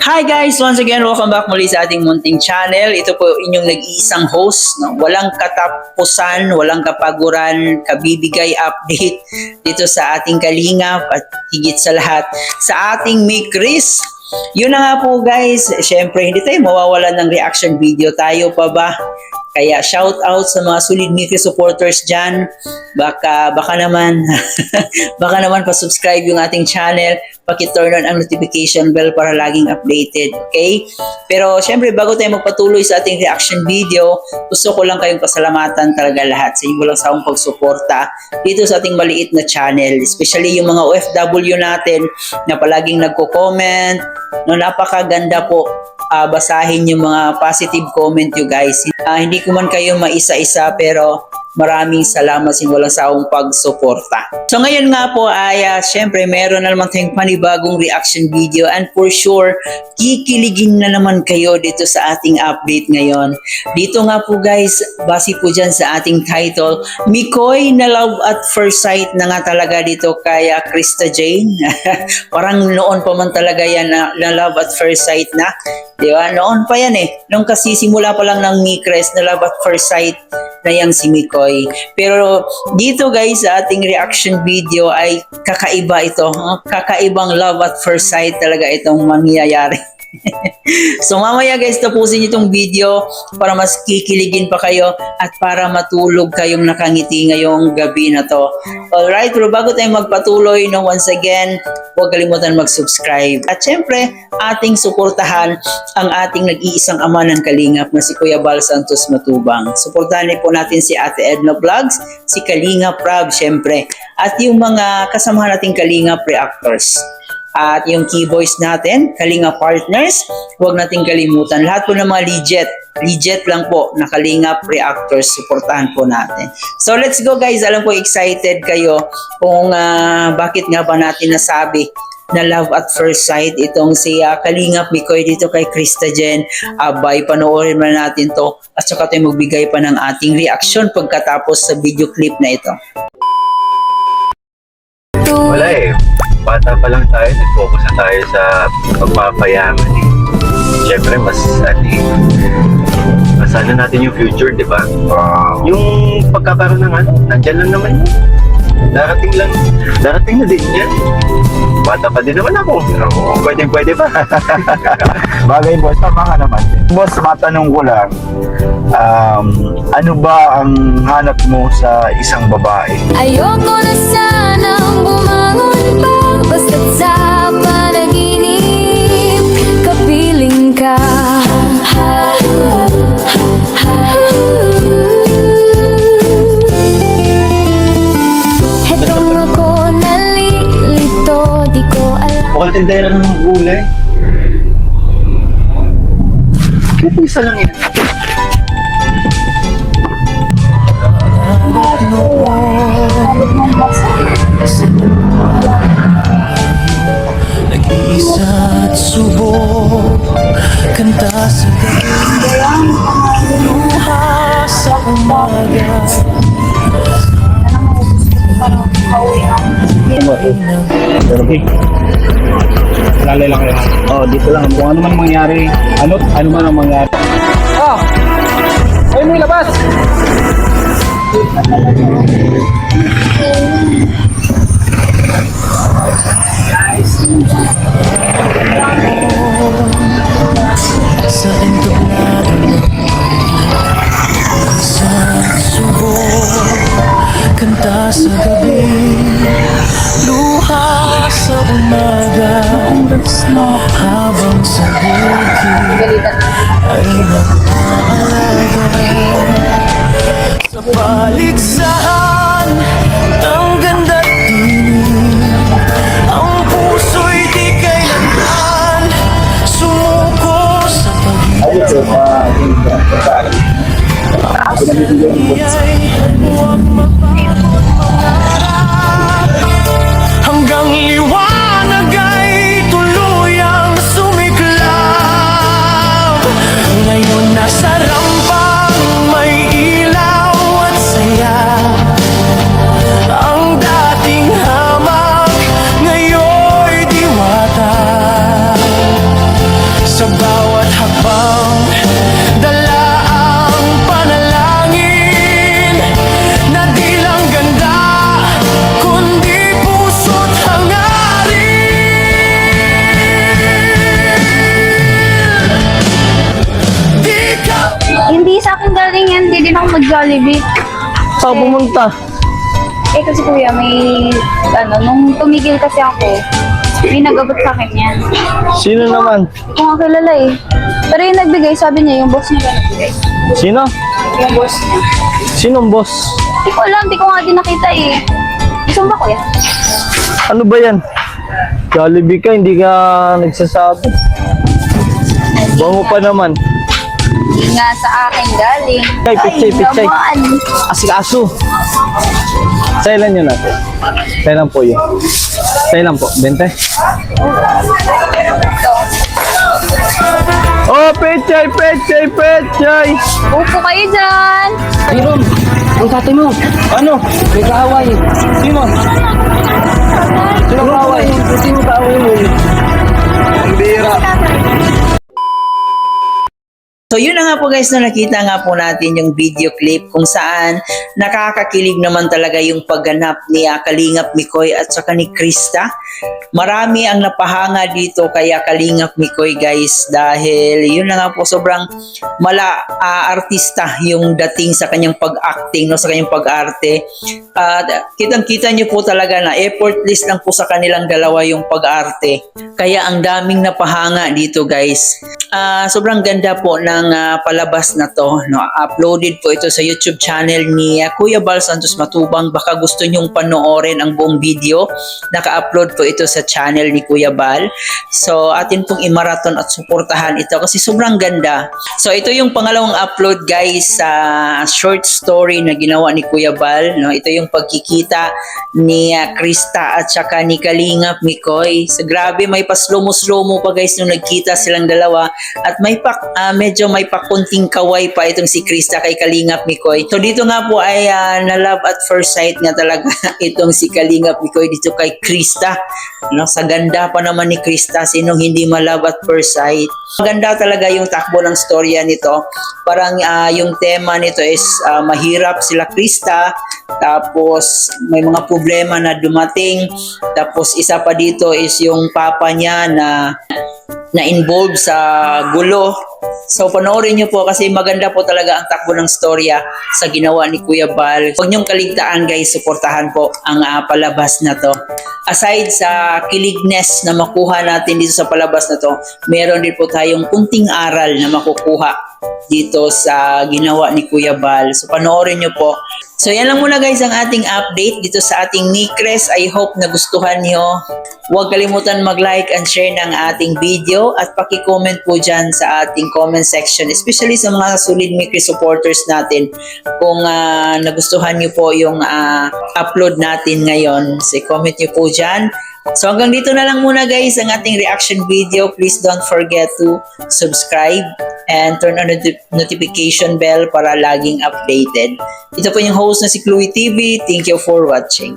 Hi guys! Once again, welcome back muli sa ating munting channel. Ito po inyong nag-iisang host. No? Walang katapusan, walang kapaguran, kabibigay update dito sa ating kalingap at higit sa lahat sa ating Mick Chris. Yun na nga po guys, syempre hindi tayo mawawalan ng reaction video. Tayo pa ba? Kaya shout out sa mga solid Mick Chris supporters dyan. Baka naman baka naman pa-subscribe yung ating channel, paki-turn on ang notification bell para laging updated, okay? Pero syempre bago tayo magpatuloy sa ating reaction video, gusto ko lang kayong pasalamatan talaga lahat sa inyo lang sa akong pagsuporta dito sa ating maliit na channel, especially yung mga OFW natin na palaging nagko-comment. No, napakaganda po basahin yung mga positive comment you guys. Hindi ko man kayo maisa-isa pero maraming salamat sa walang saong pagsuporta. So ngayon nga po ay syempre meron na naman tayong panibagong reaction video and for sure kikiligin na naman kayo dito sa ating update ngayon. Dito nga po guys, base po dyan sa ating title, Mikoy na love at first sight na nga talaga dito kay Krista Jane. Parang noon pa man talaga yan na love at first sight na. Di ba? Noon pa yan eh. Nung kasi simula pa lang ng Mikres na love at first sight na yang si Mikoy. Pero dito guys sa ating reaction video ay kakaiba ito. Kakaibang love at first sight talaga itong mangyayari. So mamaya guys tapusin itong video para mas kikiligin pa kayo at para matulog kayong nakangiti ngayong gabi na to. Alright, pero bago tayo magpatuloy, no, once again, huwag kalimutan mag-subscribe. At syempre, ating suportahan ang ating nag-iisang ama ng kalingap na si Kuya Bal Santos Matubang. Suportahan po natin si Ate Edna Vlogs, si Kalingap Rab syempre, at yung mga kasamahan nating Kalingap Reactors. At yung key boys natin, Kalingap Partners, huwag nating kalimutan. Lahat po ng mga legit lang po na Kalingap Reactors, suportahan po natin. So let's go guys, alam ko excited kayo kung bakit nga ba natin nasabi na love at first sight itong si Kalingap Mikoy dito kay Krista Jen. Abay, panoorin na natin to at saka tayo magbigay pa ng ating reaction pagkatapos sa video clip na ito. Wala eh. Bata pa lang tayo, nag-focus na tayo sa pagpapayaman eh. Siyempre, mas ano natin yung future, di ba? Yung pagkakaroon ng nandyan lang naman yun. Darating na din yan. Bata pa din naman ako. Pwede pa. Bagay boss, tama ka naman. Boss, matanong ko lang, ano ba ang hanap mo sa isang babae? Ayoko na sanang bumangon pa, basta't sa panaginip kapiling ka. Hetong ako nalilito, di ko alam. Mukhang tindera ng mga gulay. Kaya isa lang yan. Nag-iisa at subok, kanta sa gabi, luha sa umaga. Lalay lang kayo. Oh, dito lang. Kung ano man mangyari, ano man ang mangyari. Ay mo ilabas! Sa entablado, sa subok, kanta sa gabi, luha sa umaga, habang sa bukid ay nag-aalaga. Sa paligsahan ng ganda't dilim, ang puso'y di kailanman sumuko sa pag-ibig. Ay huwag mapagod mangarap, hanggang liwanag ay tuluyang sumiklab. Ngayon nasa rampang may ilaw at saya, ang dating hamak ngayon'y diwata. Bumili din ako mag-Jollibee. Saan pumunta? Eh kasi kuya, may, nung tumigil kasi ako, may nag-abot sa akin yan. Sino naman? Hindi ko nga kilala eh. Pero yung nagbigay, sabi niya, yung boss niya ba nagbigay? Sino? Yung boss niya. Sinong boss? Hindi ko alam, hindi ko nga din nakita eh. Gusto mo ba kuya? Ano ba yan? Jollibee ka, hindi ka nagsasabi. Bango pa naman. Hindi nga sa akin galing. Ay, pichay. naman. Asikaso. Sailan yun natin? Sailan po yun? Sailan po? 20? Ito. Oh, pechay! Upo kayo dyan. Mayroon! Ang tatay mo! Ano? May kaaway! Sino? Sino kaaway? Sino kaaway mo? Ang bira! So yun na nga po guys, na nakita nga po natin yung video clip kung saan nakakakilig naman talaga yung pagganap ni Kalingap Mikoy at saka ni Krista. Marami ang napahanga dito kaya Kalingap Mikoy guys, dahil yun na nga po, sobrang artista yung dating sa kanyang pag-acting, no, sa kanyang pag-arte. Kitang-kita nyo po talaga na effortless lang po sa kanilang dalawa yung pag-arte. Kaya ang daming napahanga dito guys. Sobrang ganda po ng palabas na to, no? Uploaded po ito sa YouTube channel ni Kuya Bal Santos Matubang. Baka gusto nyong panoorin ang buong video, naka-upload po ito sa channel ni Kuya Bal. So atin pong i-marathon at suportahan ito kasi sobrang ganda. So ito yung pangalawang upload guys sa short story na ginawa ni Kuya Bal, no? Ito yung pagkikita ni Krista at saka ni Kalingap Mikoy. So grabe, may pa-slow-mo pa guys nung nagkita silang dalawa. At medyo may pakunting kaway pa itong si Krista kay Kalingap Mikoy. So dito nga po ay na love at first sight nga talaga itong si Kalingap Mikoy dito kay Krista. No, sa ganda pa naman ni Krista, sinong hindi ma-love at first sight. Maganda talaga yung takbo ng storya nito. Parang yung tema nito is mahirap sila Krista, tapos may mga problema na dumating, tapos isa pa dito is yung papa niya na involved sa gulo. So panoorin nyo po kasi maganda po talaga ang takbo ng storya sa ginawa ni Kuya Bal. Huwag nyong kaligtaan guys, suportahan po ang palabas na to. Aside sa kilignes na makuha natin dito sa palabas na to, meron din po tayong kunting aral na makukuha dito sa ginawa ni Kuya Bal. So panoorin nyo po. So yan lang muna guys ang ating update dito sa ating Mikres. I hope nagustuhan nyo. Huwag kalimutan mag-like and share ng ating video at paki-comment po dyan sa ating comment section, especially sa mga solid Mikres supporters natin. Kung nagustuhan nyo po yung upload natin ngayon, so comment nyo po dyan. So hanggang dito na lang muna guys ang ating reaction video. Please don't forget to subscribe and turn on the notification bell para laging updated. Ito po yung host na si Chloe TV. Thank you for watching.